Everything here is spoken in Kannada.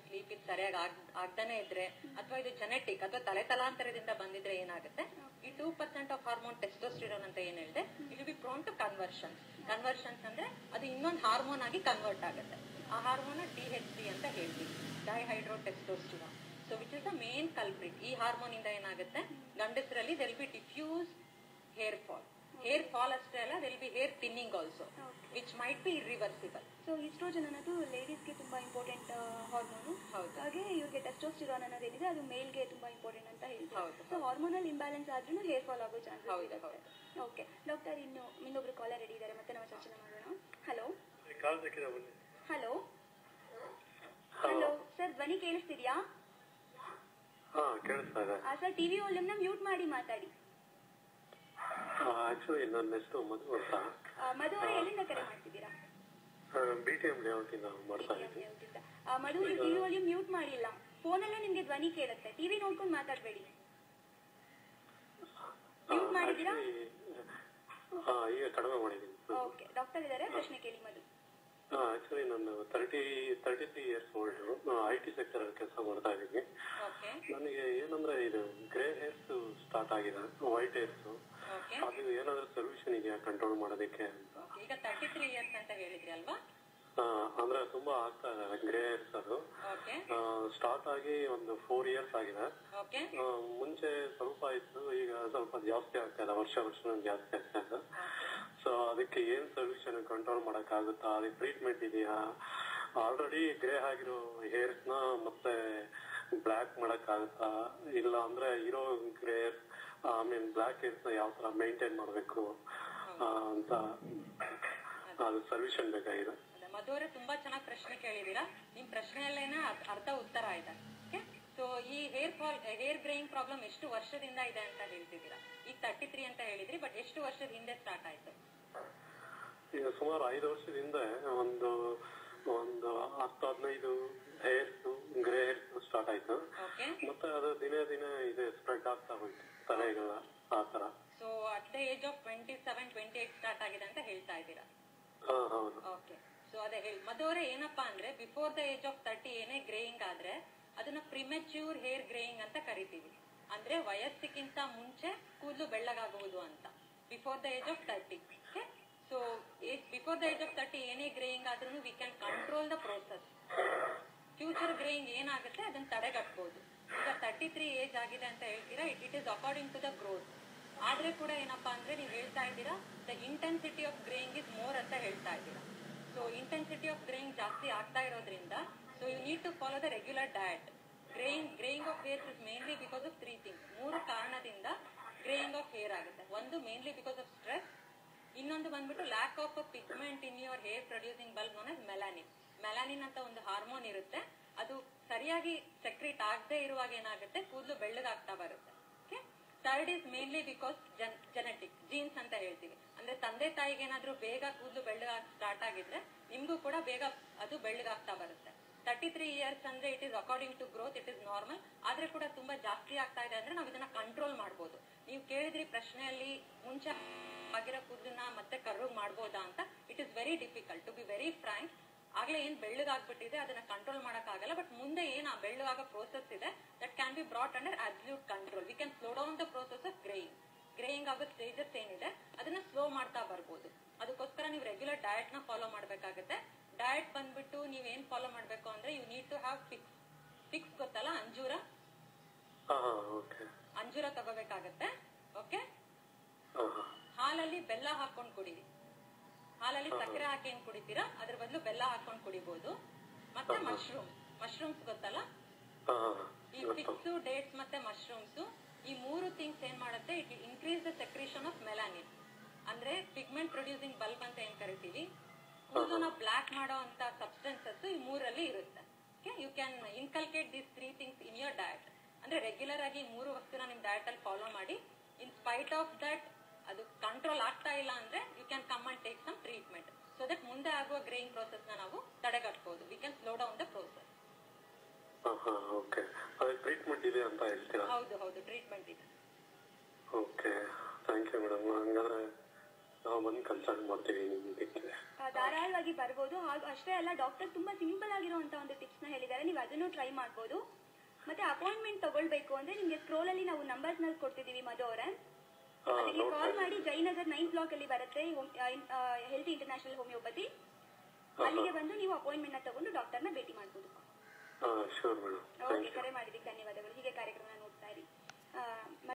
ಸ್ಲೀಪ್ ಇದು ಸರಿಯಾಗಿ ಆಗ್ತಾನೆ ಇದ್ರೆ ಅಥವಾ ಇದು ಜೆನೆಟಿಕ್ ಅಥವಾ ತಲಾಂತರದಿಂದ ಬಂದಿದ್ರೆ ಏನಾಗುತ್ತೆ, ಈ 2% ಆಫ್ ಹಾರ್ಮೋನ್ ಟೆಸ್ಟೋಸ್ಟಿರೋನ್ ಅಂತ ಏನ್ ಹೇಳಿದೆ, it will be prone to conversions ಅಂದ್ರೆ ಅದು ಇನ್ನೊಂದು ಹಾರ್ಮೋನ್ ಆಗಿ ಕನ್ವರ್ಟ್ ಆಗುತ್ತೆ. ಆ ಹಾರ್ಮೋನ್ DHT ಅಂತ ಹೇಳ್ತೀವಿ, dihydrotestosterone. So which is the main culprit. ಈ ಹಾರ್ಮೋನ್ ಇಂದ ಏನಾಗುತ್ತೆ, ಗಂಡಸರಲ್ಲಿ there'll be diffuse hair fall ಅಷ್ಟೇ ಅಲ್ಲ, there'll be hair thinning also, which might be irreversible. So estrogen ಅನ್ನೋದು ಲೇಡೀಸ್ಗೆ ತುಂಬಾ ಇಂಪಾರ್ಟೆಂಟ್ ಹಾರ್ಮೋನು. ಹಾಗೆ ಇವ್ರಿಗೆ ಟೆಸ್ಟೋಸ್ಟಿರಾನ್ ಅನ್ನೋದೇನಿದೆ ಅದು ಮೇಲ್ಗೆ ತುಂಬಾ ಇಂಪಾರ್ಟೆಂಟ್ ಅಂತ ಹೇಳ್ತೀವಿ. ಸೊ ಹಾರ್ಮೋನಲ್ ಇಂಬ್ಯಾಲೆನ್ಸ್ ಆದ್ರೂ ಹೇರ್ ಫಾಲ್ ಆಗೋ ಚಾನ್ಸಸ್ ಇರುತ್ತೆ. ಓಕೆ ಡಾಕ್ಟರ್, ಇನ್ನೊಬ್ರು ಕಾಲರ್ ರೆಡಿ ಇದ್ದಾರೆ, ಮತ್ತೆ ನಾವು ಚರ್ಚೆ ಮಾಡೋಣ. ಹಲೋ ಹಲೋ ಹಲೋ ಸರ್, ಧ್ವನಿ ಕೇಳಿಸ್ತಿದ್ಯಾ? ಸರ್, ಟಿವಿ ವಾಲ್ಯೂಮ್ನ ಮ್ಯೂಟ್ ಮಾಡಿ ಮಾತಾಡಿ. ಆಕ್ಚುಲಿ ನನ್ನ ಹೆಸರು ಮಧು ಅಂತ. ಮಧು ಅವರೇ, ಎಲ್ಲಿಂದ ಕರೆ ಮಾಡ್ತಿದ್ದೀರಾ? BTM ಲೇಔಟಿಂದ ಮಾಡ್ತಾ ಇದ್ದೀನಿ. ಮಧು, ನೀವು ಟಿವಿ ವಾಲ್ಯೂಮ್ ಮ್ಯೂಟ್ ಮಾಡಿಲ್ಲ, ಫೋನಲ್ಲೇ ನಿಮ್ಗೆ ಧ್ವನಿ ಕೇಳುತ್ತೆ, ಟಿವಿ ನೋಡ್ಕೊಂಡು ಮಾತಾಡಬೇಡಿ. ಮ್ಯೂಟ್ ಮಾಡಿದ್ದೀರಾ? ಈಗ ಕಡಿಮೆ ಮಾಡಿದ್ದೀನಿ. ಓಕೆ, ಡಾಕ್ಟರ್ ಇದ್ದಾರೆ, ಪ್ರಶ್ನೆ ಕೇಳಿ ಮಧು. ಆಕ್ಚುಲಿ ನಾನು 33 ಇಯರ್ಸ್ ಓಲ್ಡ್, IT ಸೆಕ್ಟರ್ ಅಲ್ಲಿ ಕೆಲಸ ಮಾಡ್ತಾ ಇದ್ದೀನಿ. ನನಗೆ ಏನಂದ್ರೆ ಇದು ಗ್ರೇ ಹೇರ್ಸ್ ಸ್ಟಾರ್ಟ್ ಆಗಿದೆ, ವೈಟ್ ಹೇರ್ಸ್. ಅದು ಏನಾದ್ರೂ ಸೊಲ್ಯೂಷನ್ ಇದೆಯಾ ಕಂಟ್ರೋಲ್ ಮಾಡೋದಕ್ಕೆ ಅಂತ? ಈಗ 33 ಇಯರ್ಸ್ ಅಂತ ಹೇಳಿದ್ರಿ ಅಲ್ವಾ? ಅಂದ್ರೆ ತುಂಬಾ ಆಗ್ತಾ ಇದೆ ಗ್ರೇ ಹೇರ್ಸ್. ಅದು ಸ್ಟಾರ್ಟ್ ಆಗಿ ಒಂದು 4 ಇಯರ್ಸ್ ಆಗಿದೆ. ಮುಂಚೆ ಸ್ವಲ್ಪ ಇತ್ತು, ಈಗ ಸ್ವಲ್ಪ ಜಾಸ್ತಿ ಆಗ್ತಾ ಇದೆ, ವರ್ಷ ಜಾಸ್ತಿ ಆಗ್ತಾ ಇದೆ. ಸೊ ಅದಕ್ಕೆ ಏನ್ ಸೊಲ್ಯೂಷನ್ ಕಂಟ್ರೋಲ್ ಮಾಡಕ್ ಆಗುತ್ತಾ? ಅದಕ್ಕೆ ಟ್ರೀಟ್ಮೆಂಟ್ ಇದೆಯಾ? ಆಲ್ರೆಡಿ ಗ್ರೇ ಆಗಿರೋ ಹೇರ್ಸ್ ನ ಮತ್ತೆ ಬ್ಲಾಕ್ ಮಾಡಕ್ ಆಗುತ್ತಾ? ಇಲ್ಲ ಅಂದ್ರೆ ಇರೋ ಗ್ರೇ ಬ್ಲಾಕ್ ಹೇರ್ಸ್ ನ ಯಾವ ತರ ಮೇಂಟೈನ್ ಮಾಡ್ಬೇಕು ಅಂತ ಅದು ಸೊಲ್ಯೂಷನ್ ಬೇಕಾಗಿದೆ. ಮಧು ಅವರೇ, ತುಂಬಾ ಚೆನ್ನಾಗಿ ಪ್ರಶ್ನೆ ಕೇಳಿದೀರಾ. ನಿಮ್ ಪ್ರಶ್ನೆಯಲ್ಲೇನ ಅರ್ಧ ಉತ್ತರ ಇದೆ. ಸೊ ಈ ಹೇರ್ ಗ್ರೇಯಿಂಗ್ ಪ್ರಾಬ್ಲಮ್ ಎಷ್ಟು ವರ್ಷದಿಂದ ಇದೆ ಅಂತ ಹೇಳ್ತಿದ್ದೀರಾ? ಈಗ 33 ಅಂತ ಹೇಳಿದ್ರಿ, ಬಟ್ ಎಷ್ಟು ವರ್ಷದ ಹಿಂದೆ ಸ್ಟಾರ್ಟ್ ಆಯ್ತು? ಈಗ ಸುಮಾರು 5 ವರ್ಷದ ಹಿಂದೆ ಒಂದು 10-15 ಹೇರ್ಸ್, ಗ್ರೇ ಹೇರ್ಸ್ ಸ್ಟಾರ್ಟ್ ಆಯ್ತು. ಮತ್ತೆ ಅದು ದಿನೇ ಇದೆ ಸ್ಪ್ರೆಡ್ ಆಗ್ತಾ ಹೋಯ್ತು ತಲೆಗೆಲ್ಲ, ಆ ತರ. So at the age of 27-28 start ಆಗಿದೆ ಅಂತ ಹೇಳ್ತಾ ಇದ್ದೀರಾ? ಹೌದು. ಓಕೆ, ಸೊ ಅದೇ ಹೇಳಿ ಮಧು ಅವರೇ, ಏನಪ್ಪಾ ಅಂದ್ರೆ ಬಿಫೋರ್ ದ ಏಜ್ ಆಫ್ 30 ಏನೇ ಗ್ರೇಯಿಂಗ್ ಆದ್ರೆ ಅದನ್ನ ಪ್ರಿಮೆಚ್ಯೂರ್ ಹೇರ್ ಗ್ರೇಯಿಂಗ್ ಅಂತ ಕರಿತೀವಿ. ಅಂದ್ರೆ ವಯಸ್ಸಿಗಿಂತ ಮುಂಚೆ ಕೂದಲು ಬೆಳ್ಳಗಾಗುವುದು ಅಂತ, before the age of 30. So before the age of 30 ಏನೇ ಗ್ರೇಯಿಂಗ್ ಆದ್ರೂ we can control the process. Future greying ಏನಾಗುತ್ತೆ ಅದನ್ನ ತಡೆಗಟ್ಟಬಹುದು. ಈಗ 33 ಏಜ್ ಆಗಿದೆ ಅಂತ ಹೇಳ್ತೀರಾ, it is according to the growth. ಆದ್ರೆ ಕೂಡ ಏನಪ್ಪಾ ಅಂದ್ರೆ ನೀವು ಹೇಳ್ತಾ ಇದ್ದೀರಾ the intensity of greying is more ಅಂತ ಹೇಳ್ತಾ ಇದ್ದೀರಾ. ಸೊ ಇಂಟೆನ್ಸಿಟಿ ಆಫ್ ಗ್ರೇಯಿಂಗ್ ಜಾಸ್ತಿ ಆಗ್ತಾ ಇರೋದ್ರಿಂದ so you need to follow the regular diet. Greying of hairs is mainly because of 3 things. 3 ಕಾರಣದಿಂದ ಗ್ರೇಯಿಂಗ್ ಆಫ್ ಹೇರ್ ಆಗುತ್ತೆ. ಒಂದು ಮೇನ್ಲಿ ಬಿಕಾಸ್ ಆಫ್ ಸ್ಟ್ರೆಸ್, ಇನ್ನೊಂದು ಬಂದ್ಬಿಟ್ಟು lack of pigment in your hair producing bulb known as melanin. Melanin ಅಂತ ಒಂದು ಹಾರ್ಮೋನ್ ಇರುತ್ತೆ, ಅದು ಸರಿಯಾಗಿ ಸೆಕ್ರೀಟ್ ಆಗದೆ ಇರುವಾಗ ಏನಾಗುತ್ತೆ, ಕೂದಲು ಬೆಳ್ಳಗಾಗ್ತಾ ಬರುತ್ತೆ. Third is mainly because genetic, jeans ಅಂತ ಹೇಳ್ತೀವಿ. ಅಂದ್ರೆ ತಂದೆ ತಾಯಿಗೆ ಏನಾದ್ರೂ ಬೇಗ ಕೂದಲು ಬೆಳ್ಳಗಾಗ ಸ್ಟಾರ್ಟ್ ಆಗಿದ್ರೆ ನಿಮ್ಗೂ ಕೂಡ ಬೇಗ ಅದು ಬೆಳ್ಳಗಾಗ್ತಾ ಬರುತ್ತೆ. 33 ಇಯರ್ಸ್ ಅಂದ್ರೆ it is according to growth, it is normal. ಆದ್ರೆ ಕೂಡ ತುಂಬಾ ಜಾಸ್ತಿ ಆಗ್ತಾ ಇದೆ ಅಂದ್ರೆ ನಾವು ಇದನ್ನ ಕಂಟ್ರೋಲ್ ಮಾಡಬಹುದು. ನೀವು ಕೇಳಿದ್ರಿ ಪ್ರಶ್ನೆಯಲ್ಲಿ ಮುಂಚೆ ಆಗಿರೋ ಕೂದಲನ್ನ ಮತ್ತೆ ಕರ್ವ್ ಮಾಡಬಹುದಾ ಅಂತ. It is very difficult to be very frank. ಆಗ್ಲೇ ಏನ್ ಬೆಳ್ಳಗಾಗ್ಬಿಟ್ಟಿದೆ ಅದನ್ನ ಕಂಟ್ರೋಲ್ ಮಾಡಕ್ ಆಗಲ್ಲ. ಬಟ್ ಮುಂದೆ ಏನ್ ಆ ಬೆಳ್ಳಗಾಗೋ ಪ್ರೋಸೆಸ್ ಇದೆ that can be brought under absolute control. We can slow down the process of greying ಆಗೋ ಸ್ಟೇಜಸ್ ಏನಿದೆ ಅದನ್ನ ಸ್ಲೋ ಮಾಡ್ತಾ ಬರ್ಬೋದು. ಅದಕ್ಕೋಸ್ಕರ ನೀವು ರೆಗ್ಯುಲರ್ ಡಯಟ್ ನ ಫಾಲೋ ಮಾಡ್ಬೇಕಾಗುತ್ತೆ. ಡಯಟ್ ಬಂದ್ಬಿಟ್ಟು ನೀವ್ ಏನ್ ಫಾಲೋ ಮಾಡ್ಬೇಕು ಅಂದ್ರೆ you need to have figs ಗೊತ್ತಲ್ಲ, ಅಂಜೂರ ತಗೋಬೇಕಾಗತ್ತೆ. ಓಕೆ, ಹಾಲಲ್ಲಿ ಬೆಲ್ಲ ಹಾಕೊಂಡ್ ಕುಡೀರಿ. ಹಾಲಲ್ಲಿ ಸಕ್ಕರೆ ಹಾಕಿ ಏನ್ ಕುಡಿತೀರಾ ಅದ್ರ ಬದಲು ಬೆಲ್ಲ ಹಾಕೊಂಡ್ ಕುಡಿಬಹುದು. ಮತ್ತೆ ಮಶ್ರೂಮ್ಸ್ ಗೊತ್ತಲ್ಲ, ಈ ಫಿಕ್ಸ್, ಡೇಟ್ಸ್ ಮತ್ತೆ ಮಶ್ರೂಮ್ಸ್, ಈ 3 ಥಿಂಗ್ಸ್ ಏನ್ ಮಾಡುತ್ತೆ, it increase the secretion of melanin. ಅಂದ್ರೆ ಪಿಗ್ಮೆಂಟ್ ಪ್ರೊಡ್ಯೂಸಿಂಗ್ ಬಲ್ಬ್ ಅಂತ ಏನ್ ಕರಿತೀವಿ, ಕೂದಲನ್ನ ಬ್ಲಾಕ್ ಮಾಡೋ ಅಂತ ಸಬ್ಸ್ಟೆನ್ಸಸ್ ಈ 3ರಲ್ಲಿ ಇರುತ್ತೆ. You can inculcate these 3 things in your diet. ಅಂದ್ರೆ ರೆಗ್ಯುಲರ್ ಆಗಿ 3 ವಸ್ತುನ ನಿಮ್ ಡಯಟ್ ಅಲ್ಲಿ ಫಾಲೋ ಮಾಡಿ. ಇನ್ ಸ್ಪೈಟ್ ಆಫ್ ದಟ್ ಅದು ಕಂಟ್ರೋಲ್ ಆಗ್ತಾ ಇಲ್ಲ ಅಂದ್ರೆ you can come and take some treatment so that ಮುಂದೆ ಆಗುವ ಗ್ರೇಯಿಂಗ್ ಪ್ರೋಸೆಸ್ ನ ನಾವು ತಡೆಗಟ್ಟಬಹುದು. We can slow down the process. Treatment ಇದೆ ಅಂತ ಹೇಳ್ತೀರಾ? ಹೌದು, ಟ್ರೀಟ್ಮೆಂಟ್ ಇದೆ. Okay, thank you madam. ಹಂಗಾದ್ರೆ ನಾವು ಬಂದು ಕನ್ಸಲ್ಟ್ ಮಾಡ್ತೀವಿ ನಿಮ್ಗೆ. ಧಾರಾಳವಾಗಿ ಬರ್ಬೋದು. ಹಾಗೂ ಅಷ್ಟೇ ಅಲ್ಲ, ಡಾಕ್ಟರ್ ತುಂಬಾ ಸಿಂಪಲ್ ಆಗಿರುವಂತ ಒಂದು ಟಿಪ್ಸ್ ನ ಹೇಳಿದ್ದಾರೆ, ನೀವು ಅದನ್ನು ಟ್ರೈ ಮಾಡ್ಬೋದು. ಮತ್ತೆ ಅಪಾಯಿಂಟ್ಮೆಂಟ್ ತಗೊಳ್ಬೇಕು ಅಂದ್ರೆ ನಿಮ್ಗೆ ಸ್ಕ್ರೋಲ್ ಅಲ್ಲಿ ನಾವು ನಂಬರ್ಸ್ ನಲ್ಲಿ ಕೊಡ್ತಿದೀವಿ ಮಧು ಅವರೇ, ಅದಕ್ಕೆ ಕಾಲ್ ಮಾಡಿ. ಜಯನಗರ್ 9th ಬ್ಲಾಕ್ ಅಲ್ಲಿ ಬರುತ್ತೆ ಹೆಲ್ತ್ ಇಂಟರ್ನ್ಯಾಷನಲ್ ಹೋಮಿಯೋಪತಿ. ಅಲ್ಲಿಗೆ ಬಂದು ನೀವು ಅಪಾಯಿಂಟ್ಮೆಂಟ್ ನ ತಗೊಂಡು ಡಾಕ್ಟರ್ನ ಭೇಟಿ ಮಾಡಬಹುದು. ಓಕೆ, ಕರೆ ಮಾಡಿದ್ದಕ್ಕೆ ಧನ್ಯವಾದಗಳು. ಹೀಗೆ ಕಾರ್ಯಕ್ರಮ ನೋಡ್ತಾ ಇರಿ.